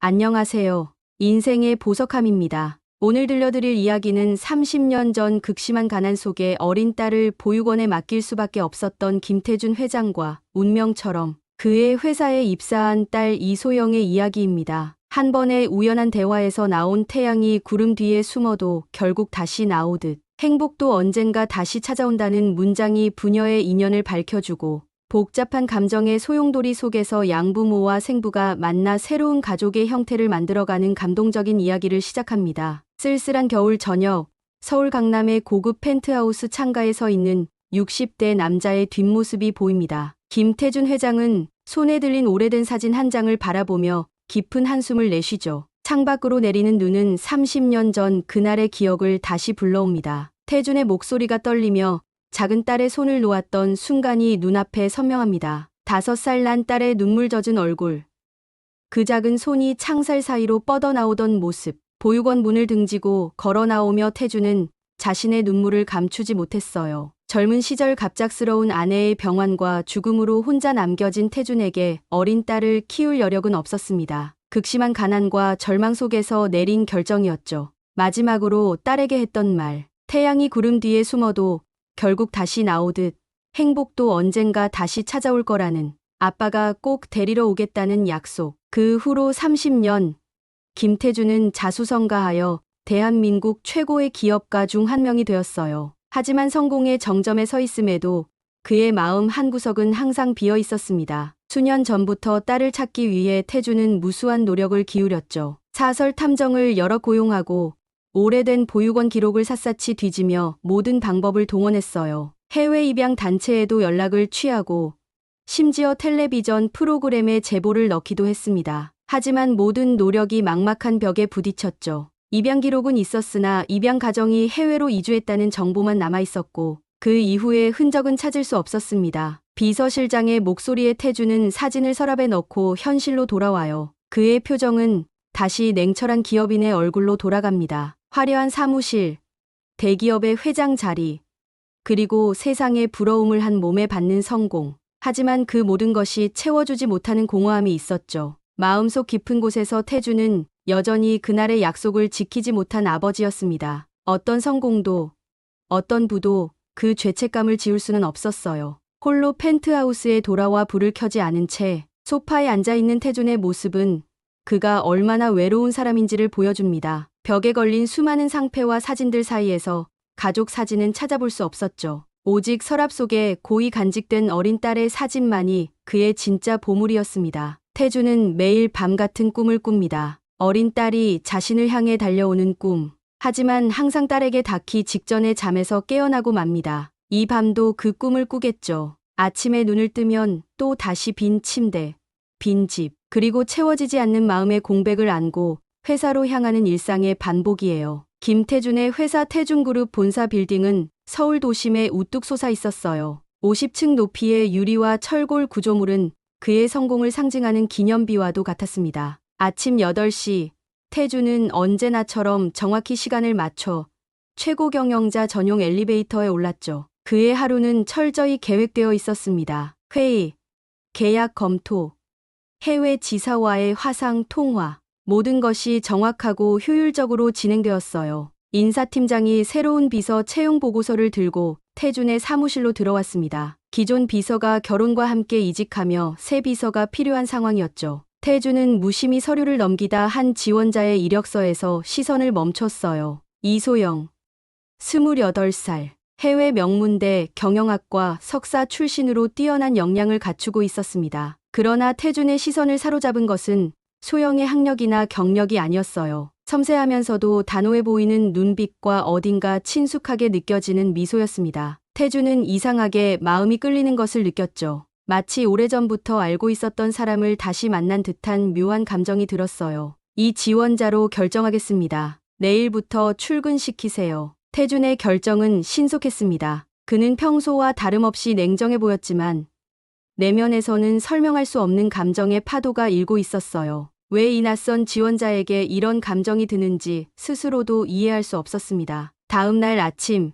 안녕하세요. 인생의 보석함입니다. 오늘 들려드릴 이야기는 30년 전 극심한 가난 속에 어린 딸을 보육원에 맡길 수밖에 없었던 김태준 회장과 운명처럼 그의 회사에 입사한 딸 이소영의 이야기입니다. 한 번의 우연한 대화에서 나온 태양이 구름 뒤에 숨어도 결국 다시 나오듯 행복도 언젠가 다시 찾아온다는 문장이 부녀의 인연을 밝혀주고 복잡한 감정의 소용돌이 속에서 양부모와 생부가 만나 새로운 가족의 형태를 만들어가는 감동적인 이야기를 시작합니다. 쓸쓸한 겨울 저녁, 서울 강남의 고급 펜트하우스 창가에 서 있는 60대 남자의 뒷모습이 보입니다. 김태준 회장은 손에 들린 오래된 사진 한 장을 바라보며 깊은 한숨을 내쉬죠. 창밖으로 내리는 눈은 30년 전 그날의 기억을 다시 불러옵니다. 태준의 목소리가 떨리며 작은 딸의 손을 놓았던 순간이 눈앞에 선명합니다. 5살 난 딸의 눈물 젖은 얼굴. 그 작은 손이 창살 사이로 뻗어나오던 모습. 보육원 문을 등지고 걸어 나오며 태준은 자신의 눈물을 감추지 못했어요. 젊은 시절 갑작스러운 아내의 병환과 죽음으로 혼자 남겨진 태준에게 어린 딸을 키울 여력은 없었습니다. 극심한 가난과 절망 속에서 내린 결정이었죠. 마지막으로 딸에게 했던 말. 태양이 구름 뒤에 숨어도 결국 다시 나오듯 행복도 언젠가 다시 찾아올 거라는, 아빠가 꼭 데리러 오겠다는 약속. 그 후로 30년, 김태준은 자수성가하여 대한민국 최고의 기업가 중 한 명이 되었어요. 하지만 성공의 정점에 서 있음에도 그의 마음 한구석은 항상 비어 있었습니다. 수년 전부터 딸을 찾기 위해 태준은 무수한 노력을 기울였죠. 사설 탐정을 여러 고용하고 오래된 보육원 기록을 샅샅이 뒤지며 모든 방법을 동원했어요. 해외 입양 단체에도 연락을 취하고 심지어 텔레비전 프로그램에 제보를 넣기도 했습니다. 하지만 모든 노력이 막막한 벽에 부딪혔죠. 입양 기록은 있었으나 입양 가정이 해외로 이주했다는 정보만 남아있었고 그 이후의 흔적은 찾을 수 없었습니다. 비서실장의 목소리에 태준은 사진을 서랍에 넣고 현실로 돌아와요. 그의 표정은 다시 냉철한 기업인의 얼굴로 돌아갑니다. 화려한 사무실, 대기업의 회장 자리, 그리고 세상의 부러움을 한 몸에 받는 성공. 하지만 그 모든 것이 채워주지 못하는 공허함이 있었죠. 마음속 깊은 곳에서 태준은 여전히 그날의 약속을 지키지 못한 아버지였습니다. 어떤 성공도, 어떤 부도 그 죄책감을 지울 수는 없었어요. 홀로 펜트하우스에 돌아와 불을 켜지 않은 채 소파에 앉아있는 태준의 모습은 그가 얼마나 외로운 사람인지를 보여줍니다. 벽에 걸린 수많은 상패와 사진들 사이에서 가족 사진은 찾아볼 수 없었죠. 오직 서랍 속에 고이 간직된 어린 딸의 사진만이 그의 진짜 보물이었습니다. 태준은 매일 밤 같은 꿈을 꿉니다. 어린 딸이 자신을 향해 달려오는 꿈. 하지만 항상 딸에게 닿기 직전에 잠에서 깨어나고 맙니다. 이 밤도 그 꿈을 꾸겠죠. 아침에 눈을 뜨면 또 다시 빈 침대, 빈 집, 그리고 채워지지 않는 마음의 공백을 안고 회사로 향하는 일상의 반복이에요. 김태준의 회사 태준그룹 본사 빌딩은 서울 도심에 우뚝 솟아 있었어요. 50층 높이의 유리와 철골 구조물은 그의 성공을 상징하는 기념비와도 같았습니다. 아침 8시, 태준은 언제나처럼 정확히 시간을 맞춰 최고 경영자 전용 엘리베이터에 올랐죠. 그의 하루는 철저히 계획되어 있었습니다. 회의, 계약 검토, 해외 지사와의 화상 통화. 모든 것이 정확하고 효율적으로 진행되었어요. 인사팀장이 새로운 비서 채용 보고서를 들고 태준의 사무실로 들어왔습니다. 기존 비서가 결혼과 함께 이직하며 새 비서가 필요한 상황이었죠. 태준은 무심히 서류를 넘기다 한 지원자의 이력서에서 시선을 멈췄어요. 이소영, 28살, 해외 명문대 경영학과 석사 출신으로 뛰어난 역량을 갖추고 있었습니다. 그러나 태준의 시선을 사로잡은 것은 소영의 학력이나 경력이 아니었어요. 섬세하면서도 단호해 보이는 눈빛과 어딘가 친숙하게 느껴지는 미소였습니다. 태준은 이상하게 마음이 끌리는 것을 느꼈죠. 마치 오래전부터 알고 있었던 사람을 다시 만난 듯한 묘한 감정이 들었어요. 이 지원자로 결정하겠습니다. 내일부터 출근시키세요. 태준의 결정은 신속했습니다. 그는 평소와 다름없이 냉정해 보였지만 내면에서는 설명할 수 없는 감정의 파도가 일고 있었어요. 왜 이 낯선 지원자에게 이런 감정이 드는지 스스로도 이해할 수 없었습니다. 다음 날 아침,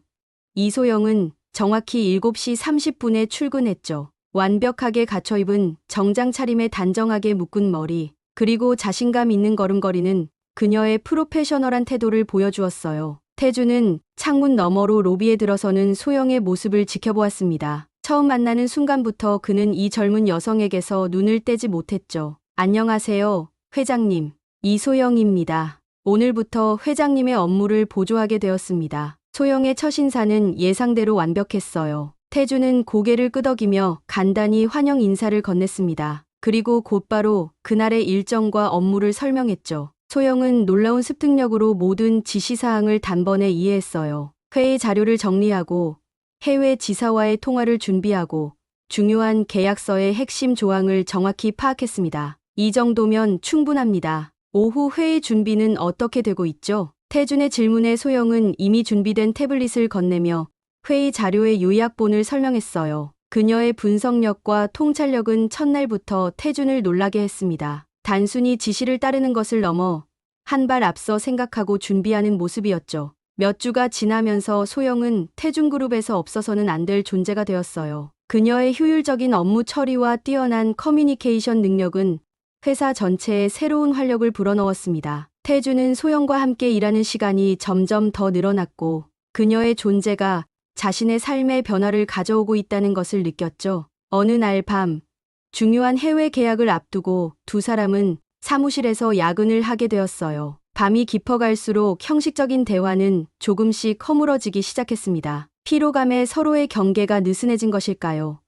이소영은 정확히 7시 30분에 출근했죠. 완벽하게 갖춰입은 정장 차림에 단정하게 묶은 머리, 그리고 자신감 있는 걸음걸이는 그녀의 프로페셔널한 태도를 보여주었어요. 태주는 창문 너머로 로비에 들어서는 소영의 모습을 지켜보았습니다. 처음 만나는 순간부터 그는 이 젊은 여성에게서 눈을 떼지 못했죠. 안녕하세요, 회장님. 이소영입니다. 오늘부터 회장님의 업무를 보조하게 되었습니다. 소영의 첫 인사는 예상대로 완벽했어요. 태주는 고개를 끄덕이며 간단히 환영 인사를 건넸습니다. 그리고 곧바로 그날의 일정과 업무를 설명했죠. 소영은 놀라운 습득력으로 모든 지시사항을 단번에 이해했어요. 회의 자료를 정리하고 해외 지사와의 통화를 준비하고 중요한 계약서의 핵심 조항을 정확히 파악했습니다. 이 정도면 충분합니다. 오후 회의 준비는 어떻게 되고 있죠? 태준의 질문에 소영은 이미 준비된 태블릿을 건네며 회의 자료의 요약본을 설명했어요. 그녀의 분석력과 통찰력은 첫날부터 태준을 놀라게 했습니다. 단순히 지시를 따르는 것을 넘어 한 발 앞서 생각하고 준비하는 모습이었죠. 몇 주가 지나면서 소영은 태준그룹에서 없어서는 안 될 존재가 되었어요. 그녀의 효율적인 업무 처리와 뛰어난 커뮤니케이션 능력은 회사 전체에 새로운 활력을 불어넣었습니다. 태준은 소영과 함께 일하는 시간이 점점 더 늘어났고 그녀의 존재가 자신의 삶의 변화를 가져오고 있다는 것을 느꼈죠. 어느 날 밤, 중요한 해외 계약을 앞두고 두 사람은 사무실에서 야근을 하게 되었어요. 밤이 깊어갈수록 형식적인 대화는 조금씩 허물어지기 시작했습니다. 피로감에 서로의 경계가 느슨해진 것일까요?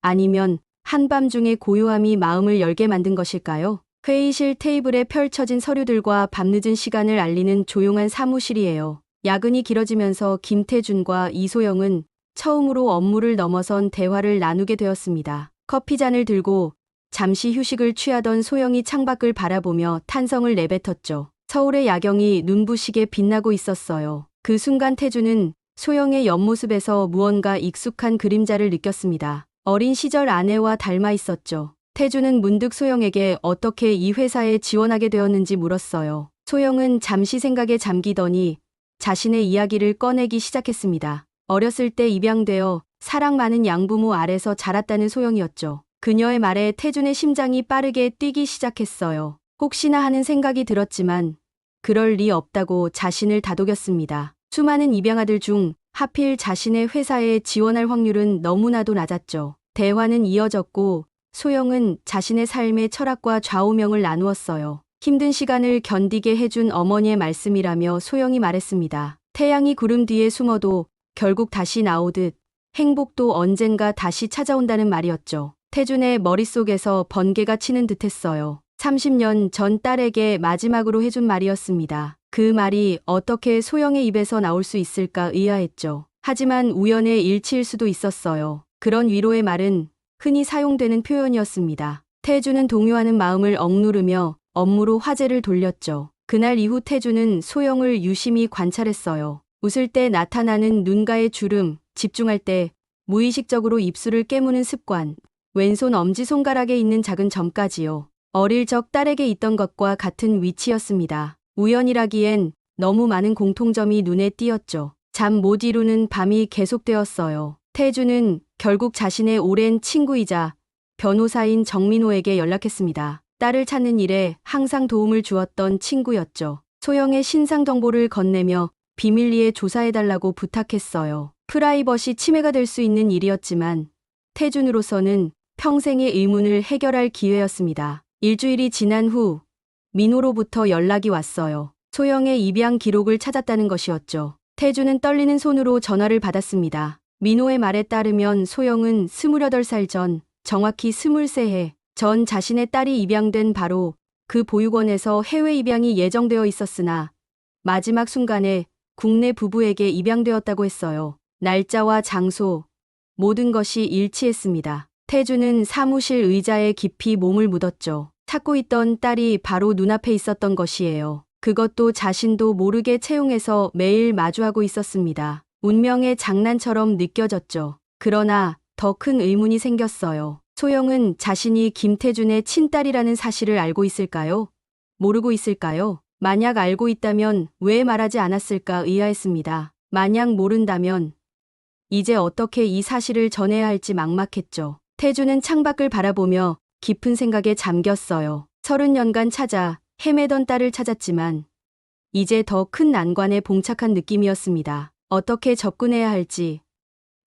아니면 한밤중의 고요함이 마음을 열게 만든 것일까요? 회의실 테이블에 펼쳐진 서류들과 밤늦은 시간을 알리는 조용한 사무실이에요. 야근이 길어지면서 김태준과 이소영은 처음으로 업무를 넘어선 대화를 나누게 되었습니다. 커피잔을 들고 잠시 휴식을 취하던 소영이 창밖을 바라보며 탄성을 내뱉었죠. 서울의 야경이 눈부시게 빛나고 있었어요. 그 순간 태준은 소영의 옆모습에서 무언가 익숙한 그림자를 느꼈습니다. 어린 시절 아내와 닮아 있었죠. 태준은 문득 소영에게 어떻게 이 회사에 지원하게 되었는지 물었어요. 소영은 잠시 생각에 잠기더니 자신의 이야기를 꺼내기 시작했습니다. 어렸을 때 입양되어 사랑 많은 양부모 아래서 자랐다는 소영이었죠. 그녀의 말에 태준의 심장이 빠르게 뛰기 시작했어요. 혹시나 하는 생각이 들었지만 그럴 리 없다고 자신을 다독였습니다. 수많은 입양아들 중 하필 자신의 회사에 지원할 확률은 너무나도 낮았죠. 대화는 이어졌고 소영은 자신의 삶의 철학과 좌우명을 나누었어요. 힘든 시간을 견디게 해준 어머니의 말씀이라며 소영이 말했습니다. 태양이 구름 뒤에 숨어도 결국 다시 나오듯 행복도 언젠가 다시 찾아온다는 말이었죠. 태준의 머릿속에서 번개가 치는 듯했어요. 30년 전 딸에게 마지막으로 해준 말이었습니다. 그 말이 어떻게 소영의 입에서 나올 수 있을까 의아했죠. 하지만 우연의 일치일 수도 있었어요. 그런 위로의 말은 흔히 사용되는 표현이었습니다. 태준은 동요하는 마음을 억누르며 업무로 화제를 돌렸죠. 그날 이후 태준은 소영을 유심히 관찰했어요. 웃을 때 나타나는 눈가의 주름, 집중할 때 무의식적으로 입술을 깨무는 습관, 왼손 엄지손가락에 있는 작은 점까지요. 어릴 적 딸에게 있던 것과 같은 위치였습니다. 우연이라기엔 너무 많은 공통점이 눈에 띄었죠. 잠 못 이루는 밤이 계속되었어요. 태준은 결국 자신의 오랜 친구이자 변호사인 정민호에게 연락했습니다. 딸을 찾는 일에 항상 도움을 주었던 친구였죠. 소영의 신상 정보를 건네며 비밀리에 조사해달라고 부탁했어요. 프라이버시 침해가 될 수 있는 일이었지만 태준으로서는 평생의 의문을 해결할 기회였습니다. 일주일이 지난 후 민호로부터 연락이 왔어요. 소영의 입양 기록을 찾았다는 것이었죠. 태준은 떨리는 손으로 전화를 받았습니다. 민호의 말에 따르면 소영은 28살 전, 정확히 23해 전 자신의 딸이 입양된 바로 그 보육원에서 해외 입양이 예정되어 있었으나 마지막 순간에 국내 부부에게 입양되었다고 했어요. 날짜와 장소, 모든 것이 일치했습니다. 태준은 사무실 의자에 깊이 몸을 묻었죠. 찾고 있던 딸이 바로 눈앞에 있었던 것이에요. 그것도 자신도 모르게 채용해서 매일 마주하고 있었습니다. 운명의 장난처럼 느껴졌죠. 그러나 더 큰 의문이 생겼어요. 소영은 자신이 김태준의 친딸이라는 사실을 알고 있을까요? 모르고 있을까요? 만약 알고 있다면 왜 말하지 않았을까 의아했습니다. 만약 모른다면 이제 어떻게 이 사실을 전해야 할지 막막했죠. 태준은 창밖을 바라보며 깊은 생각에 잠겼어요. 30년간 찾아 헤매던 딸을 찾았지만 이제 더 큰 난관에 봉착한 느낌이었습니다. 어떻게 접근해야 할지,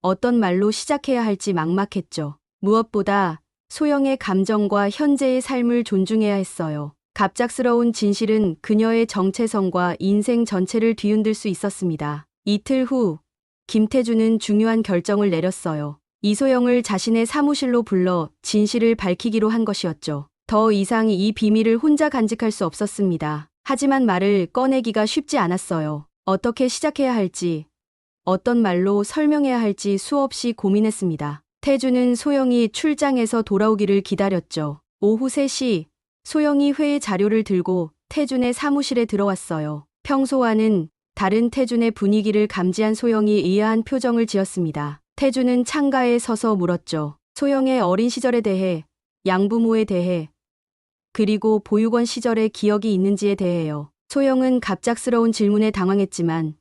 어떤 말로 시작해야 할지 막막했죠. 무엇보다 소영의 감정과 현재의 삶을 존중해야 했어요. 갑작스러운 진실은 그녀의 정체성과 인생 전체를 뒤흔들 수 있었습니다. 이틀 후 김태준은 중요한 결정을 내렸어요. 이소영을 자신의 사무실로 불러 진실을 밝히기로 한 것이었죠. 더 이상 이 비밀을 혼자 간직할 수 없었습니다. 하지만 말을 꺼내기가 쉽지 않았어요. 어떻게 시작해야 할지, 어떤 말로 설명해야 할지 수없이 고민했습니다. 태준은 소영이 출장에서 돌아오기를 기다렸죠. 오후 3시 소영이 회의 자료를 들고 태준의 사무실에 들어왔어요. 평소와는 다른 태준의 분위기를 감지한 소영이 의아한 표정을 지었습니다. 태준은 창가에 서서 물었죠. 소영의 어린 시절에 대해, 양부모에 대해, 그리고 보육원 시절의 기억이 있는지에 대해요. 소영은 갑작스러운 질문에 당황했지만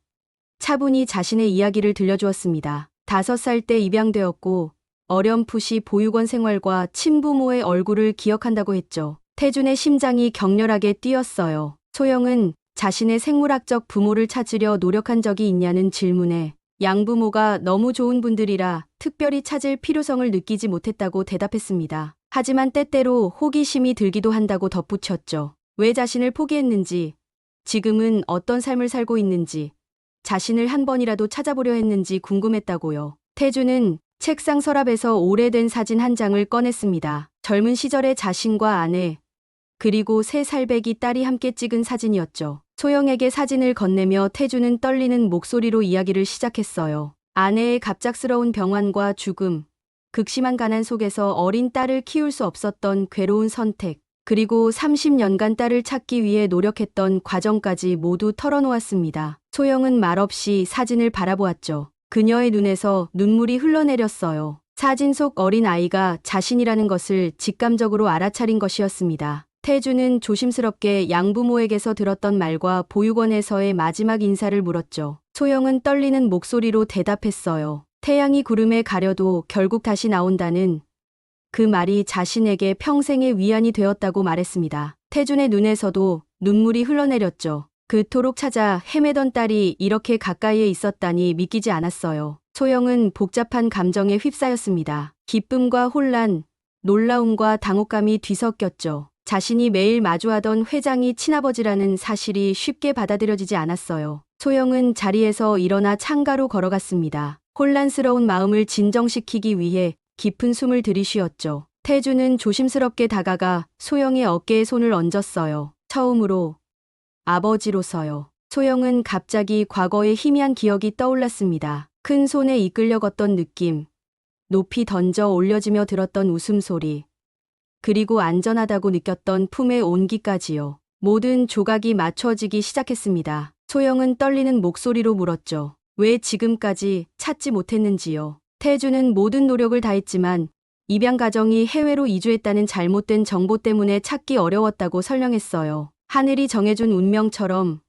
차분히 자신의 이야기를 들려주었습니다. 5살 때 입양되었고 어렴풋이 보육원 생활과 친부모의 얼굴을 기억한다고 했죠. 태준의 심장이 격렬하게 뛰었어요. 소영은 자신의 생물학적 부모를 찾으려 노력한 적이 있냐는 질문에 양부모가 너무 좋은 분들이라 특별히 찾을 필요성을 느끼지 못했다고 대답했습니다. 하지만 때때로 호기심이 들기도 한다고 덧붙였죠. 왜 자신을 포기했는지, 지금은 어떤 삶을 살고 있는지, 자신을 한 번이라도 찾아보려 했는지 궁금했다고요. 태준은 책상 서랍에서 오래된 사진 한 장을 꺼냈습니다. 젊은 시절의 자신과 아내, 그리고 3살배기 딸이 함께 찍은 사진이었죠. 소영에게 사진을 건네며 태준은 떨리는 목소리로 이야기를 시작했어요. 아내의 갑작스러운 병환과 죽음, 극심한 가난 속에서 어린 딸을 키울 수 없었던 괴로운 선택, 그리고 30년간 딸을 찾기 위해 노력했던 과정까지 모두 털어놓았습니다. 소영은 말없이 사진을 바라보았죠. 그녀의 눈에서 눈물이 흘러내렸어요. 사진 속 어린 아이가 자신이라는 것을 직감적으로 알아차린 것이었습니다. 태준은 조심스럽게 양부모에게서 들었던 말과 보육원에서의 마지막 인사를 물었죠. 소영은 떨리는 목소리로 대답했어요. 태양이 구름에 가려도 결국 다시 나온다는 그 말이 자신에게 평생의 위안이 되었다고 말했습니다. 태준의 눈에서도 눈물이 흘러내렸죠. 그토록 찾아 헤매던 딸이 이렇게 가까이에 있었다니 믿기지 않았어요. 소영은 복잡한 감정에 휩싸였습니다. 기쁨과 혼란, 놀라움과 당혹감이 뒤섞였죠. 자신이 매일 마주하던 회장이 친아버지라는 사실이 쉽게 받아들여지지 않았어요. 소영은 자리에서 일어나 창가로 걸어갔습니다. 혼란스러운 마음을 진정시키기 위해 깊은 숨을 들이쉬었죠. 태준은 조심스럽게 다가가 소영의 어깨에 손을 얹었어요. 처음으로 아버지로서요. 소영은 갑자기 과거의 희미한 기억이 떠올랐습니다. 큰 손에 이끌려 걷던 느낌, 높이 던져 올려지며 들었던 웃음소리, 그리고 안전하다고 느꼈던 품의 온기까지요. 모든 조각이 맞춰지기 시작했습니다. 소영은 떨리는 목소리로 물었죠. 왜 지금까지 찾지 못했는지요. 태준은 모든 노력을 다했지만 입양 가정이 해외로 이주했다는 잘못된 정보 때문에 찾기 어려웠다고 설명했어요. 하늘이 정해준 운명처럼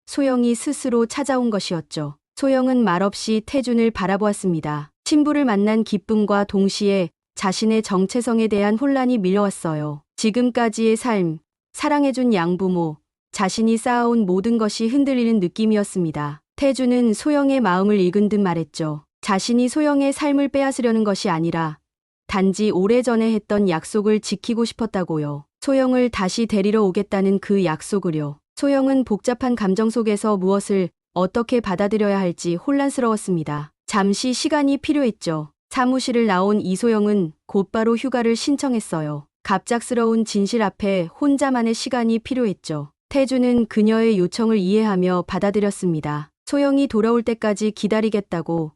소영이 스스로 찾아온 것이었죠. 소영은 말없이 태준을 바라보았습니다. 친부를 만난 기쁨과 동시에 자신의 정체성에 대한 혼란이 밀려왔어요. 지금까지의 삶, 사랑해준 양부모, 자신이 쌓아온 모든 것이 흔들리는 느낌이었습니다. 태준은 소영의 마음을 읽은 듯 말했죠. 자신이 소영의 삶을 빼앗으려는 것이 아니라 단지 오래전에 했던 약속을 지키고 싶었다고요. 소영을 다시 데리러 오겠다는 그 약속을요. 소영은 복잡한 감정 속에서 무엇을 어떻게 받아들여야 할지 혼란스러웠습니다. 잠시 시간이 필요했죠. 사무실을 나온 이소영은 곧바로 휴가를 신청했어요. 갑작스러운 진실 앞에 혼자만의 시간이 필요했죠. 태준은 그녀의 요청을 이해하며 받아들였습니다. 소영이 돌아올 때까지 기다리겠다고,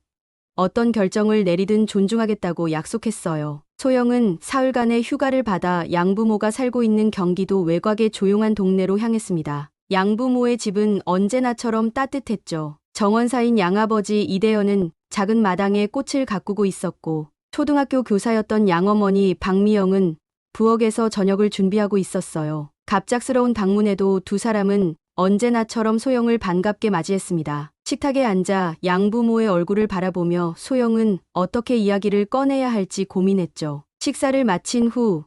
어떤 결정을 내리든 존중하겠다고 약속했어요. 소영은 사흘간의 휴가를 받아 양부모가 살고 있는 경기도 외곽의 조용한 동네로 향했습니다. 양부모의 집은 언제나처럼 따뜻했죠. 정원사인 양아버지 이대현은 작은 마당에 꽃을 가꾸고 있었고, 초등학교 교사였던 양어머니 박미영은 부엌에서 저녁을 준비하고 있었어요. 갑작스러운 방문에도 두 사람은 언제나처럼 소영을 반갑게 맞이했습니다. 식탁에 앉아 양부모의 얼굴을 바라보며 소영은 어떻게 이야기를 꺼내야 할지 고민했죠. 식사를 마친 후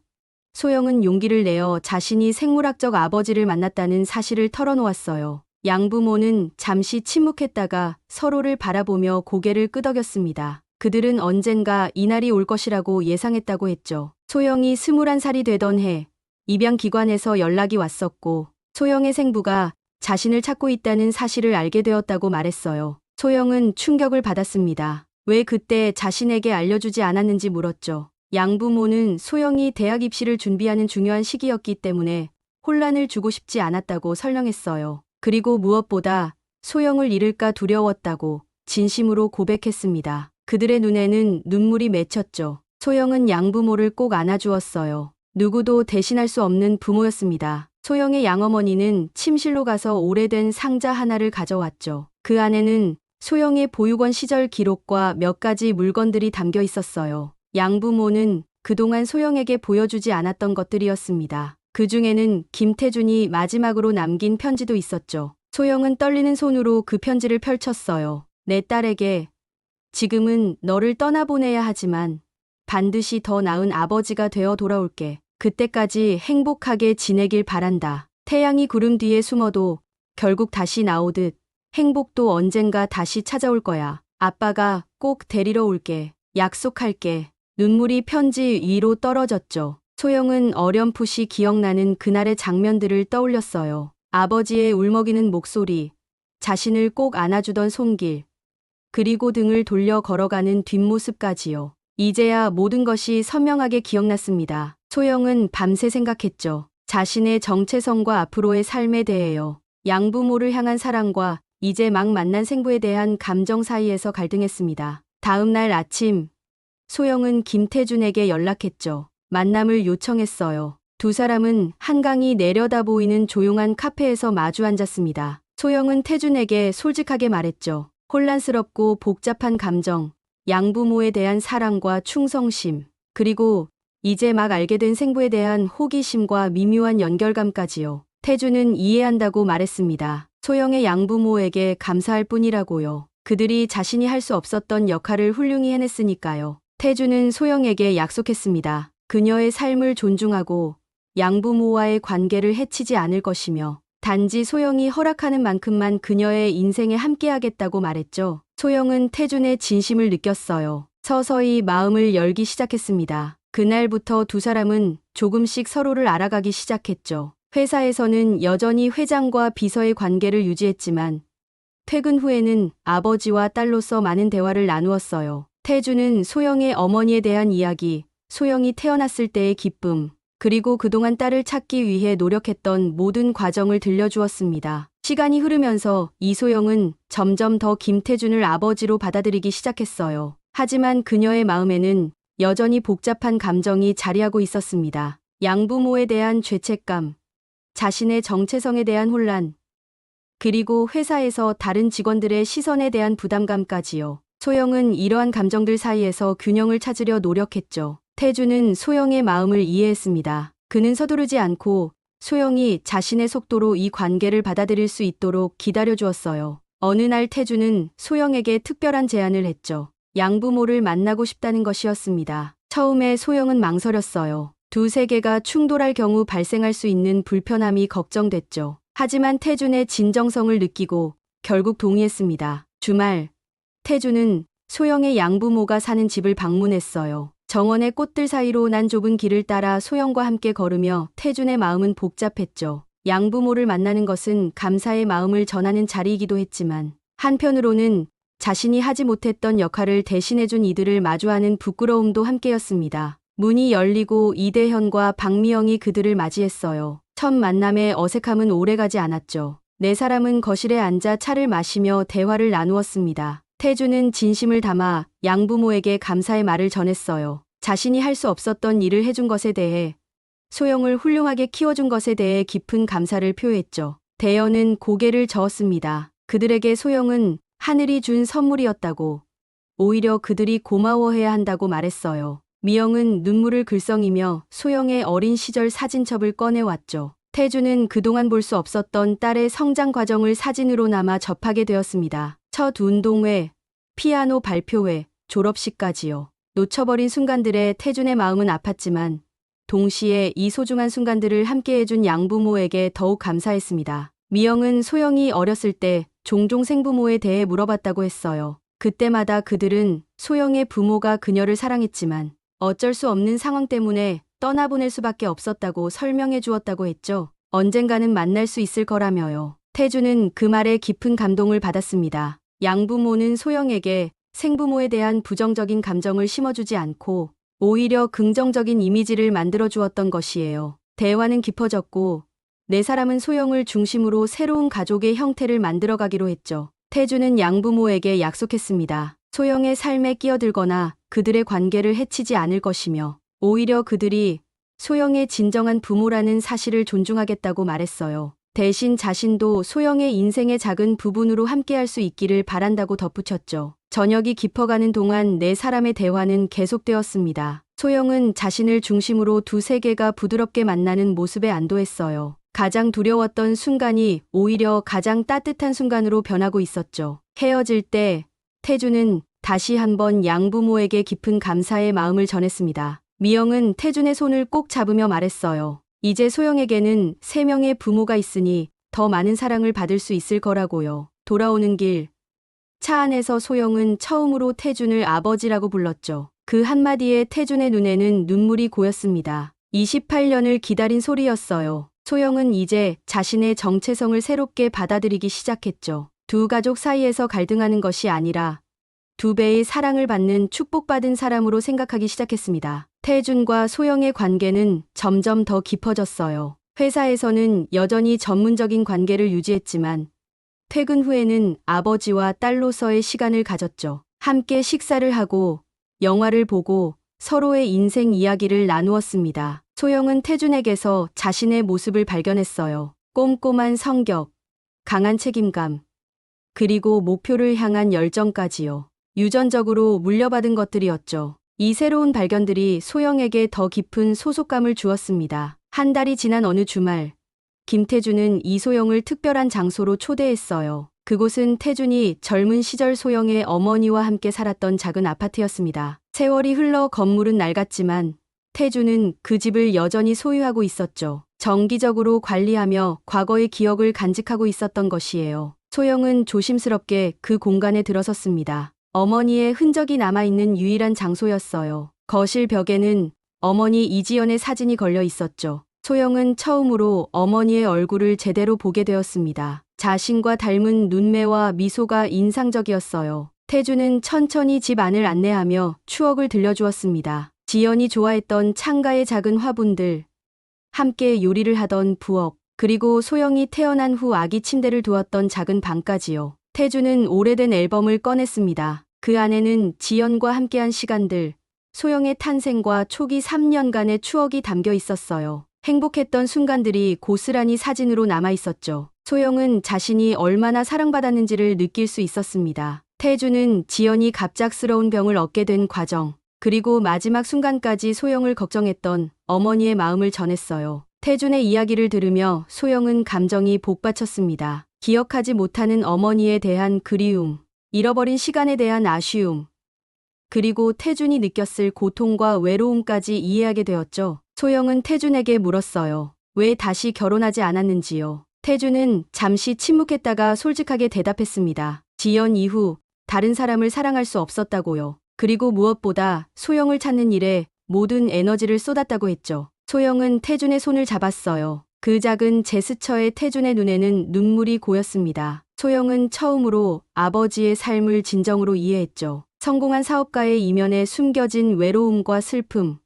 소영은 용기를 내어 자신이 생물학적 아버지를 만났다는 사실을 털어놓았어요. 양부모는 잠시 침묵했다가 서로를 바라보며 고개를 끄덕였습니다. 그들은 언젠가 이날이 올 것이라고 예상했다고 했죠. 소영이 21살이 되던 해 입양기관에서 연락이 왔었고 소영의 생부가 자신을 찾고 있다는 사실을 알게 되었다고 말했어요. 소영은 충격을 받았습니다. 왜 그때 자신에게 알려주지 않았는지 물었죠. 양부모는 소영이 대학 입시를 준비하는 중요한 시기였기 때문에 혼란을 주고 싶지 않았다고 설명했어요. 그리고 무엇보다 소영을 잃을까 두려웠다고 진심으로 고백했습니다. 그들의 눈에는 눈물이 맺혔죠. 소영은 양부모를 꼭 안아주었어요. 누구도 대신할 수 없는 부모였습니다. 소영의 양어머니는 침실로 가서 오래된 상자 하나를 가져왔죠. 그 안에는 소영의 보육원 시절 기록과 몇 가지 물건들이 담겨 있었어요. 양부모는 그동안 소영에게 보여주지 않았던 것들이었습니다. 그 중에는 김태준이 마지막으로 남긴 편지도 있었죠. 소영은 떨리는 손으로 그 편지를 펼쳤어요. 내 딸에게 지금은 너를 떠나보내야 하지만 반드시 더 나은 아버지가 되어 돌아올게. 그때까지 행복하게 지내길 바란다. 태양이 구름 뒤에 숨어도 결국 다시 나오듯 행복도 언젠가 다시 찾아올 거야. 아빠가 꼭 데리러 올게. 약속할게. 눈물이 편지 위로 떨어졌죠. 소영은 어렴풋이 기억나는 그날의 장면들을 떠올렸어요. 아버지의 울먹이는 목소리, 자신을 꼭 안아주던 손길, 그리고 등을 돌려 걸어가는 뒷모습까지요. 이제야 모든 것이 선명하게 기억났습니다. 소영은 밤새 생각했죠. 자신의 정체성과 앞으로의 삶에 대해요. 양부모를 향한 사랑과 이제 막 만난 생부에 대한 감정 사이에서 갈등했습니다. 다음 날 아침, 소영은 김태준에게 연락했죠. 만남을 요청했어요. 두 사람은 한강이 내려다 보이는 조용한 카페에서 마주 앉았습니다. 소영은 태준에게 솔직하게 말했죠. 혼란스럽고 복잡한 감정, 양부모에 대한 사랑과 충성심, 그리고 이제 막 알게 된 생부에 대한 호기심과 미묘한 연결감까지요. 태준은 이해한다고 말했습니다. 소영의 양부모에게 감사할 뿐이라고요. 그들이 자신이 할 수 없었던 역할을 훌륭히 해냈으니까요. 태준은 소영에게 약속했습니다. 그녀의 삶을 존중하고 양부모와의 관계를 해치지 않을 것이며 단지 소영이 허락하는 만큼만 그녀의 인생에 함께하겠다고 말했죠. 소영은 태준의 진심을 느꼈어요. 서서히 마음을 열기 시작했습니다. 그날부터 두 사람은 조금씩 서로를 알아가기 시작했죠. 회사에서는 여전히 회장과 비서의 관계를 유지했지만 퇴근 후에는 아버지와 딸로서 많은 대화를 나누었어요. 태준은 소영의 어머니에 대한 이야기, 소영이 태어났을 때의 기쁨, 그리고 그동안 딸을 찾기 위해 노력했던 모든 과정을 들려주었습니다. 시간이 흐르면서 이소영은 점점 더 김태준을 아버지로 받아들이기 시작했어요. 하지만 그녀의 마음에는 여전히 복잡한 감정이 자리하고 있었습니다. 양부모에 대한 죄책감, 자신의 정체성에 대한 혼란, 그리고 회사에서 다른 직원들의 시선에 대한 부담감까지요. 소영은 이러한 감정들 사이에서 균형을 찾으려 노력했죠. 태준은 소영의 마음을 이해했습니다. 그는 서두르지 않고 소영이 자신의 속도로 이 관계를 받아들일 수 있도록 기다려주었어요. 어느 날 태준은 소영에게 특별한 제안을 했죠. 양부모를 만나고 싶다는 것이었습니다. 처음에 소영은 망설였어요. 두 세계가 충돌할 경우 발생할 수 있는 불편함이 걱정됐죠. 하지만 태준의 진정성을 느끼고 결국 동의했습니다. 주말, 태준은 소영의 양부모가 사는 집을 방문했어요. 정원의 꽃들 사이로 난 좁은 길을 따라 소영과 함께 걸으며 태준의 마음은 복잡했죠. 양부모를 만나는 것은 감사의 마음을 전하는 자리이기도 했지만 한편으로는 자신이 하지 못했던 역할을 대신해준 이들을 마주하는 부끄러움도 함께였습니다. 문이 열리고 이대현과 박미영이 그들을 맞이했어요. 첫 만남의 어색함은 오래가지 않았죠. 네 사람은 거실에 앉아 차를 마시며 대화를 나누었습니다. 태준은 진심을 담아 양부모에게 감사의 말을 전했어요. 자신이 할 수 없었던 일을 해준 것에 대해, 소영을 훌륭하게 키워준 것에 대해 깊은 감사를 표했죠. 대현은 고개를 저었습니다. 그들에게 소영은 하늘이 준 선물이었다고, 오히려 그들이 고마워해야 한다고 말했어요. 미영은 눈물을 글썽이며 소영의 어린 시절 사진첩을 꺼내왔죠. 태준은 그동안 볼 수 없었던 딸의 성장 과정을 사진으로 남아 접하게 되었습니다. 첫 운동회, 피아노 발표회, 졸업식까지요. 놓쳐버린 순간들에 태준의 마음은 아팠지만 동시에 이 소중한 순간들을 함께 해준 양부모에게 더욱 감사했습니다. 미영은 소영이 어렸을 때 종종 생부모에 대해 물어봤다고 했어요. 그때마다 그들은 소영의 부모가 그녀를 사랑했지만 어쩔 수 없는 상황 때문에 떠나보낼 수밖에 없었다고 설명해 주었다고 했죠. 언젠가는 만날 수 있을 거라며요. 태주는 그 말에 깊은 감동을 받았습니다. 양부모는 소영에게 생부모에 대한 부정적인 감정을 심어주지 않고 오히려 긍정적인 이미지를 만들어 주었던 것이에요. 대화는 깊어졌고 네 사람은 소영을 중심으로 새로운 가족의 형태를 만들어가기로 했죠. 태주는 양부모에게 약속했습니다. 소영의 삶에 끼어들거나 그들의 관계를 해치지 않을 것이며 오히려 그들이 소영의 진정한 부모라는 사실을 존중하겠다고 말했어요. 대신 자신도 소영의 인생의 작은 부분으로 함께할 수 있기를 바란다고 덧붙였죠. 저녁이 깊어가는 동안 네 사람의 대화는 계속되었습니다. 소영은 자신을 중심으로 두 세계가 부드럽게 만나는 모습에 안도했어요. 가장 두려웠던 순간이 오히려 가장 따뜻한 순간으로 변하고 있었죠. 헤어질 때 태주는 다시 한번 양부모에게 깊은 감사의 마음을 전했습니다. 미영은 태준의 손을 꼭 잡으며 말했어요. 이제 소영에게는 3명의 부모가 있으니 더 많은 사랑을 받을 수 있을 거라고요. 돌아오는 길, 차 안에서 소영은 처음으로 태준을 아버지라고 불렀죠. 그 한마디에 태준의 눈에는 눈물이 고였습니다. 28년을 기다린 소리였어요. 소영은 이제 자신의 정체성을 새롭게 받아들이기 시작했죠. 두 가족 사이에서 갈등하는 것이 아니라 2배의 사랑을 받는 축복받은 사람으로 생각하기 시작했습니다. 태준과 소영의 관계는 점점 더 깊어졌어요. 회사에서는 여전히 전문적인 관계를 유지했지만 퇴근 후에는 아버지와 딸로서의 시간을 가졌죠. 함께 식사를 하고 영화를 보고 서로의 인생 이야기를 나누었습니다. 소영은 태준에게서 자신의 모습을 발견했어요. 꼼꼼한 성격, 강한 책임감, 그리고 목표를 향한 열정까지요. 유전적으로 물려받은 것들이었죠. 이 새로운 발견들이 소영에게 더 깊은 소속감을 주었습니다. 한 달이 지난 어느 주말, 김태준은 이소영을 특별한 장소로 초대했어요. 그곳은 태준이 젊은 시절 소영의 어머니와 함께 살았던 작은 아파트였습니다. 세월이 흘러 건물은 낡았지만 태준은 그 집을 여전히 소유하고 있었죠. 정기적으로 관리하며 과거의 기억을 간직하고 있었던 것이에요. 소영은 조심스럽게 그 공간에 들어섰습니다. 어머니의 흔적이 남아있는 유일한 장소였어요. 거실 벽에는 어머니 이지연의 사진이 걸려 있었죠. 소영은 처음으로 어머니의 얼굴을 제대로 보게 되었습니다. 자신과 닮은 눈매와 미소가 인상적이었어요. 태준은 천천히 집 안을 안내하며 추억을 들려주었습니다. 지연이 좋아했던 창가의 작은 화분들, 함께 요리를 하던 부엌, 그리고 소영이 태어난 후 아기 침대를 두었던 작은 방까지요. 태준은 오래된 앨범을 꺼냈습니다. 그 안에는 지연과 함께한 시간들, 소영의 탄생과 초기 3년간의 추억이 담겨 있었어요. 행복했던 순간들이 고스란히 사진으로 남아 있었죠. 소영은 자신이 얼마나 사랑받았는지를 느낄 수 있었습니다. 태준은 지연이 갑작스러운 병을 얻게 된 과정, 그리고 마지막 순간까지 소영을 걱정했던 어머니의 마음을 전했어요. 태준의 이야기를 들으며 소영은 감정이 복받쳤습니다. 기억하지 못하는 어머니에 대한 그리움, 잃어버린 시간에 대한 아쉬움, 그리고 태준이 느꼈을 고통과 외로움까지 이해하게 되었죠. 소영은 태준에게 물었어요. 왜 다시 결혼하지 않았는지요. 태준은 잠시 침묵했다가 솔직하게 대답했습니다. 지연 이후 다른 사람을 사랑할 수 없었다고요. 그리고 무엇보다 소영을 찾는 일에 모든 에너지를 쏟았다고 했죠. 소영은 태준의 손을 잡았어요. 그 작은 제스처에 태준의 눈에는 눈물이 고였습니다. 소영은 처음으로 아버지의 삶을 진정으로 이해했죠. 성공한 사업가의 이면에 숨겨진 외로움과 슬픔,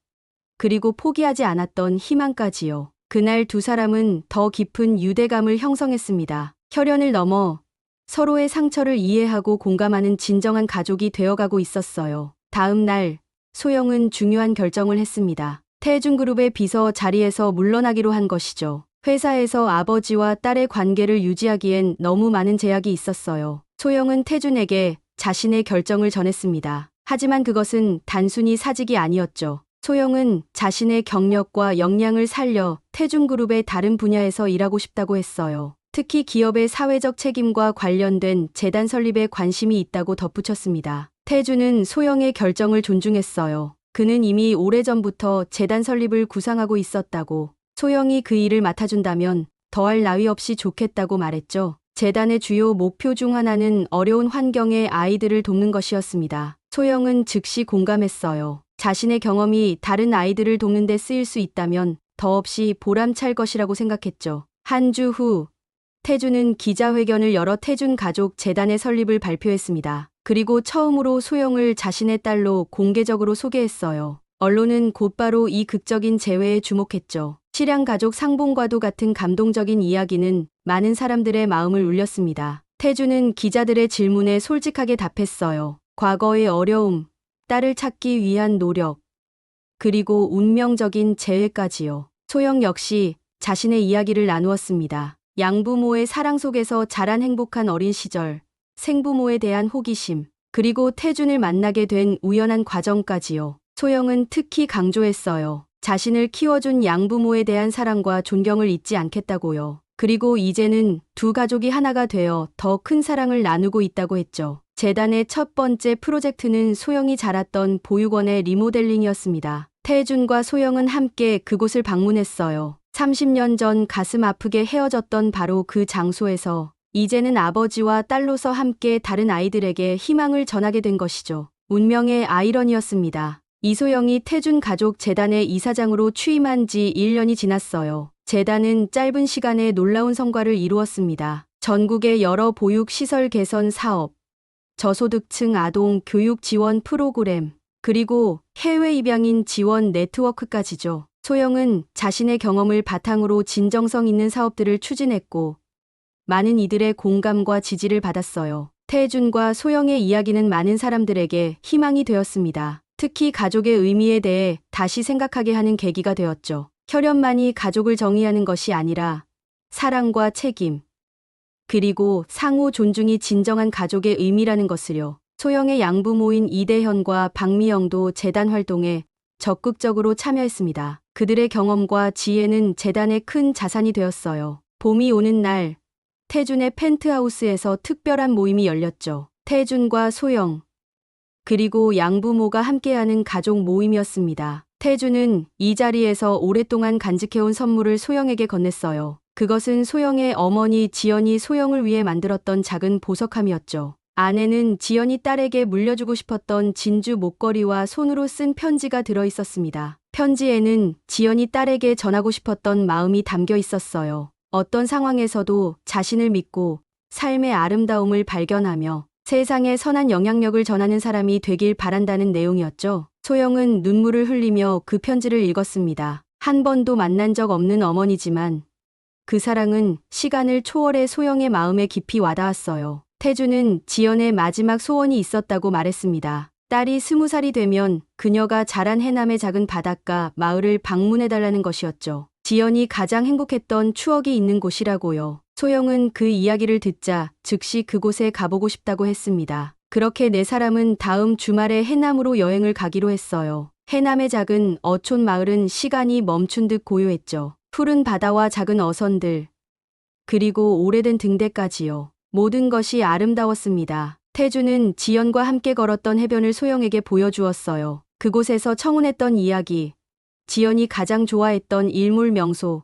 그리고 포기하지 않았던 희망까지요. 그날 두 사람은 더 깊은 유대감을 형성했습니다. 혈연을 넘어 서로의 상처를 이해하고 공감하는 진정한 가족이 되어가고 있었어요. 다음 날, 소영은 중요한 결정을 했습니다. 태준그룹의 비서 자리에서 물러나기로 한 것이죠. 회사에서 아버지와 딸의 관계를 유지하기엔 너무 많은 제약이 있었어요. 소영은 태준에게 자신의 결정을 전했습니다. 하지만 그것은 단순히 사직이 아니었죠. 소영은 자신의 경력과 역량을 살려 태준그룹의 다른 분야에서 일하고 싶다고 했어요. 특히 기업의 사회적 책임과 관련된 재단 설립에 관심이 있다고 덧붙였습니다. 태준은 소영의 결정을 존중했어요. 그는 이미 오래전부터 재단 설립을 구상하고 있었다고, 소영이 그 일을 맡아준다면 더할 나위 없이 좋겠다고 말했죠. 재단의 주요 목표 중 하나는 어려운 환경의 아이들을 돕는 것이었습니다. 소영은 즉시 공감했어요. 자신의 경험이 다른 아이들을 돕는 데 쓰일 수 있다면 더없이 보람찰 것이라고 생각했죠. 한 주 후, 태준은 기자회견을 열어 태준 가족 재단의 설립을 발표했습니다. 그리고 처음으로 소영을 자신의 딸로 공개적으로 소개했어요. 언론은 곧바로 이 극적인 재회에 주목했죠. 실양 가족 상봉과도 같은 감동적인 이야기는 많은 사람들의 마음을 울렸습니다. 태준은 기자들의 질문에 솔직하게 답했어요. 과거의 어려움, 딸을 찾기 위한 노력, 그리고 운명적인 재회까지요. 소영 역시 자신의 이야기를 나누었습니다. 양부모의 사랑 속에서 자란 행복한 어린 시절, 생부모에 대한 호기심, 그리고 태준을 만나게 된 우연한 과정까지요. 소영은 특히 강조했어요. 자신을 키워준 양부모에 대한 사랑과 존경을 잊지 않겠다고요. 그리고 이제는 두 가족이 하나가 되어 더 큰 사랑을 나누고 있다고 했죠. 재단의 첫 번째 프로젝트는 소영이 자랐던 보육원의 리모델링이었습니다. 태준과 소영은 함께 그곳을 방문했어요. 30년 전 가슴 아프게 헤어졌던 바로 그 장소에서 이제는 아버지와 딸로서 함께 다른 아이들에게 희망을 전하게 된 것이죠. 운명의 아이러니였습니다. 이소영이 태준 가족 재단의 이사장으로 취임한 지 1년이 지났어요. 재단은 짧은 시간에 놀라운 성과를 이루었습니다. 전국의 여러 보육시설 개선 사업, 저소득층 아동 교육 지원 프로그램, 그리고 해외 입양인 지원 네트워크까지죠. 소영은 자신의 경험을 바탕으로 진정성 있는 사업들을 추진했고, 많은 이들의 공감과 지지를 받았어요. 태준과 소영의 이야기는 많은 사람들에게 희망이 되었습니다. 특히 가족의 의미에 대해 다시 생각하게 하는 계기가 되었죠. 혈연만이 가족을 정의하는 것이 아니라 사랑과 책임, 그리고 상호 존중이 진정한 가족의 의미라는 것을요. 소영의 양부모인 이대현과 박미영도 재단 활동에 적극적으로 참여했습니다. 그들의 경험과 지혜는 재단의 큰 자산이 되었어요. 봄이 오는 날, 태준의 펜트하우스에서 특별한 모임이 열렸죠. 태준과 소영, 그리고 양부모가 함께하는 가족 모임이었습니다. 태준은 이 자리에서 오랫동안 간직해온 선물을 소영에게 건넸어요. 그것은 소영의 어머니 지연이 소영을 위해 만들었던 작은 보석함이었죠. 안에는 지연이 딸에게 물려주고 싶었던 진주 목걸이와 손으로 쓴 편지가 들어 있었습니다. 편지에는 지연이 딸에게 전하고 싶었던 마음이 담겨 있었어요. 어떤 상황에서도 자신을 믿고 삶의 아름다움을 발견하며 세상에 선한 영향력을 전하는 사람이 되길 바란다는 내용이었죠. 소영은 눈물을 흘리며 그 편지를 읽었습니다. 한 번도 만난 적 없는 어머니지만 그 사랑은 시간을 초월해 소영의 마음에 깊이 와닿았어요. 태준은 지연의 마지막 소원이 있었다고 말했습니다. 딸이 20살이 되면 그녀가 자란 해남의 작은 바닷가 마을을 방문해달라는 것이었죠. 지연이 가장 행복했던 추억이 있는 곳이라고요. 소영은 그 이야기를 듣자 즉시 그곳에 가보고 싶다고 했습니다. 그렇게 네 사람은 다음 주말에 해남으로 여행을 가기로 했어요. 해남의 작은 어촌 마을은 시간이 멈춘 듯 고요했죠. 푸른 바다와 작은 어선들, 그리고 오래된 등대까지요. 모든 것이 아름다웠습니다. 태준은 지연과 함께 걸었던 해변을 소영에게 보여주었어요. 그곳에서 청혼했던 이야기, 지연이 가장 좋아했던 일몰 명소,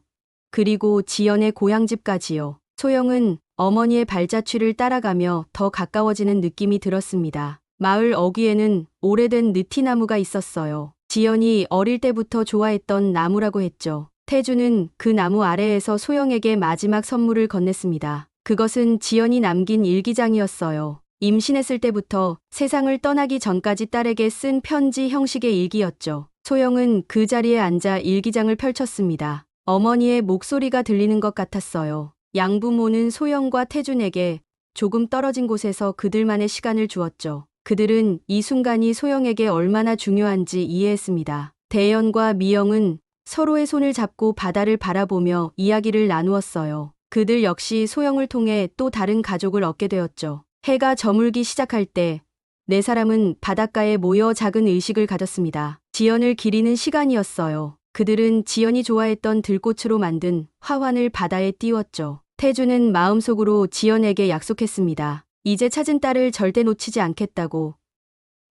그리고 지연의 고향집까지요. 소영은 어머니의 발자취를 따라가며 더 가까워지는 느낌이 들었습니다. 마을 어귀에는 오래된 느티나무가 있었어요. 지연이 어릴 때부터 좋아했던 나무라고 했죠. 태준은 그 나무 아래에서 소영에게 마지막 선물을 건넸습니다. 그것은 지연이 남긴 일기장이었어요. 임신했을 때부터 세상을 떠나기 전까지 딸에게 쓴 편지 형식의 일기였죠. 소영은 그 자리에 앉아 일기장을 펼쳤습니다. 어머니의 목소리가 들리는 것 같았어요. 양부모는 소영과 태준에게 조금 떨어진 곳에서 그들만의 시간을 주었죠. 그들은 이 순간이 소영에게 얼마나 중요한지 이해했습니다. 대연과 미영은 서로의 손을 잡고 바다를 바라보며 이야기를 나누었어요. 그들 역시 소영을 통해 또 다른 가족을 얻게 되었죠. 해가 저물기 시작할 때 네 사람은 바닷가에 모여 작은 의식을 가졌습니다. 지연을 기리는 시간이었어요. 그들은 지연이 좋아했던 들꽃으로 만든 화환을 바다에 띄웠죠. 태준은 마음속으로 지연에게 약속했습니다. 이제 찾은 딸을 절대 놓치지 않겠다고.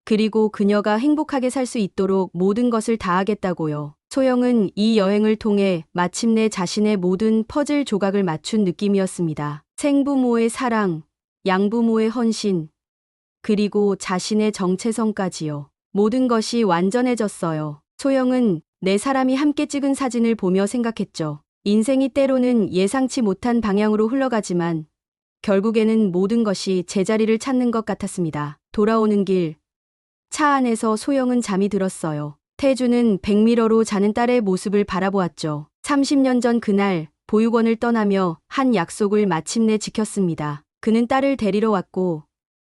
그리고 그녀가 행복하게 살 수 있도록 모든 것을 다하겠다고요. 소영은 이 여행을 통해 마침내 자신의 모든 퍼즐 조각을 맞춘 느낌이었습니다. 생부모의 사랑, 양부모의 헌신, 그리고 자신의 정체성까지요. 모든 것이 완전해졌어요. 소영은 네 사람이 함께 찍은 사진을 보며 생각했죠. 인생이 때로는 예상치 못한 방향으로 흘러가지만 결국에는 모든 것이 제자리를 찾는 것 같았습니다. 돌아오는 길, 차 안에서 소영은 잠이 들었어요. 태주는 백미러로 자는 딸의 모습을 바라보았죠. 30년 전 그날 보육원을 떠나며 한 약속을 마침내 지켰습니다. 그는 딸을 데리러 왔고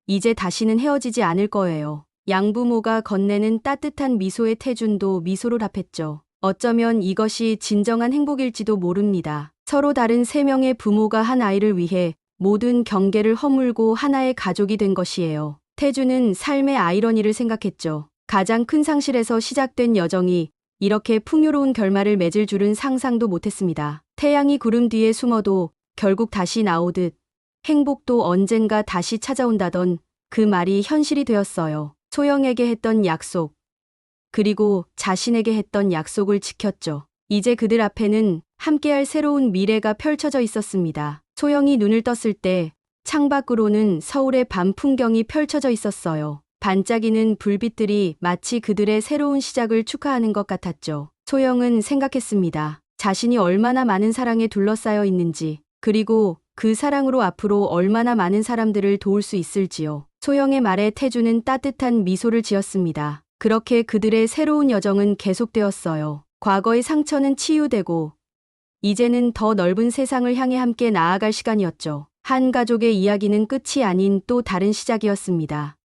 이제 다시는 헤어지지 않을 거예요. 양부모가 건네는 따뜻한 미소에 태준도 미소로 답했죠. 어쩌면 이것이 진정한 행복일지도 모릅니다. 서로 다른 세 명의 부모가 한 아이를 위해 모든 경계를 허물고 하나의 가족이 된 것이에요. 태주는 삶의 아이러니를 생각했죠. 가장 큰 상실에서 시작된 여정이 이렇게 풍요로운 결말을 맺을 줄은 상상도 못했습니다. 태양이 구름 뒤에 숨어도 결국 다시 나오듯 행복도 언젠가 다시 찾아온다던 그 말이 현실이 되었어요. 소영에게 했던 약속, 그리고 자신에게 했던 약속을 지켰죠. 이제 그들 앞에는 함께할 새로운 미래가 펼쳐져 있었습니다. 소영이 눈을 떴을 때 창밖으로는 서울의 밤 풍경이 펼쳐져 있었어요. 반짝이는 불빛들이 마치 그들의 새로운 시작을 축하하는 것 같았죠. 소영은 생각했습니다. 자신이 얼마나 많은 사랑에 둘러싸여 있는지, 그리고 그 사랑으로 앞으로 얼마나 많은 사람들을 도울 수 있을지요. 소영의 말에 태주는 따뜻한 미소를 지었습니다. 그렇게 그들의 새로운 여정은 계속되었어요. 과거의 상처는 치유되고 이제는 더 넓은 세상을 향해 함께 나아갈 시간이었죠. 한 가족의 이야기는 끝이 아닌 또 다른 시작이었습니다.